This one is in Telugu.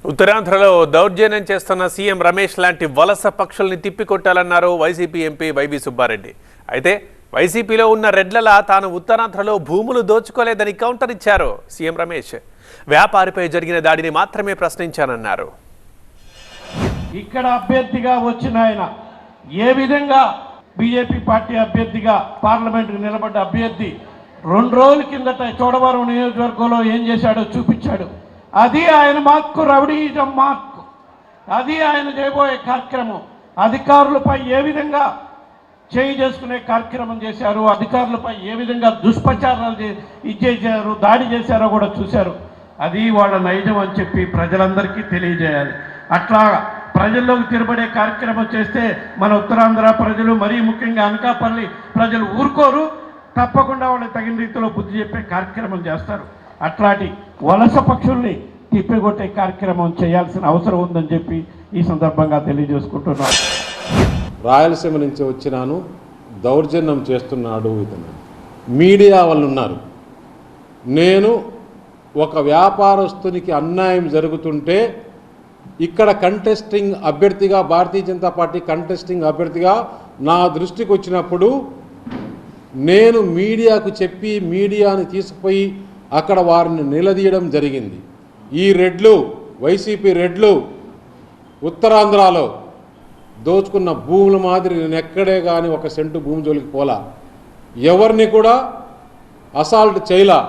ఉత్తరాంధ్రలో దౌర్జన్యం చేస్తున్న సీఎం రమేష్ లాంటి వలస పక్షుల్ని తిప్పికొట్టాలన్నారు వైసీపీ ఎంపీ వైవి సుబ్బారెడ్డి. అయితే వైసీపీలో ఉన్న రెడ్లలా తాను ఉత్తరాంధ్రలో భూములు దోచుకోలేదని కౌంటర్ ఇచ్చారు సీఎం రమేష్. వ్యాపారిపై జరిగిన దాడిని మాత్రమే ప్రశ్నించానన్నారు. ఇక్కడ అభ్యర్థిగా వచ్చిన ఆయన ఏ విధంగా బీజేపీ పార్టీ అభ్యర్థిగా పార్లమెంటుకు నిలబడ్డ అభ్యర్థి 2 రోజుల కిందట చోడవరం నియోజకవర్గంలో ఏం చేశాడో చూపించాడు. అది ఆయన మార్కు, రౌడీజం మార్కు. అది ఆయన చేయబోయే కార్యక్రమం. అధికారులపై ఏ విధంగా చేయి చేసుకునే కార్యక్రమం చేశారు, అధికారులపై ఏ విధంగా దుష్ప్రచారాలు ఇచ్చేసారు, దాడి చేశారో కూడా చూశారు. అది వాళ్ళ నైజం అని చెప్పి ప్రజలందరికీ తెలియజేయాలి. అట్లా ప్రజల్లోకి తిరబడే కార్యక్రమం చేస్తే మన ఉత్తరాంధ్ర ప్రజలు, మరీ ముఖ్యంగా అనకాపల్లి ప్రజలు ఊరుకోరు. తప్పకుండా వాళ్ళకి తగిన రీతిలో బుద్ధి చెప్పే కార్యక్రమం చేస్తారు. అట్లాంటి వలస పక్షుల్ని తిప్పికొట్టే కార్యక్రమం చేయాల్సిన అవసరం ఉందని చెప్పి ఈ సందర్భంగా తెలియజేసుకుంటున్నాను. రాయలసీమ నుంచి వచ్చినాను, దౌర్జన్యం చేస్తున్నాడు ఇతను. మీడియా వాళ్ళు ఉన్నారు. నేను ఒక వ్యాపారస్తునికి అన్యాయం జరుగుతుంటే ఇక్కడ కంటెస్టింగ్ అభ్యర్థిగా, భారతీయ జనతా పార్టీ కంటెస్టింగ్ అభ్యర్థిగా నా దృష్టికి వచ్చినప్పుడు నేను మీడియాకు చెప్పి మీడియాని తీసుకుపోయి అక్కడ వారిని నిలదీయడం జరిగింది. ఈ రెడ్లు, వైసీపీ రెడ్లు ఉత్తరాంధ్రలో దోచుకున్న భూముల మాదిరి నేను ఎక్కడే కానీ 1 సెంటు భూమి జోలికి పోలా, ఎవరిని కూడా అసాల్ట్ చేయలా.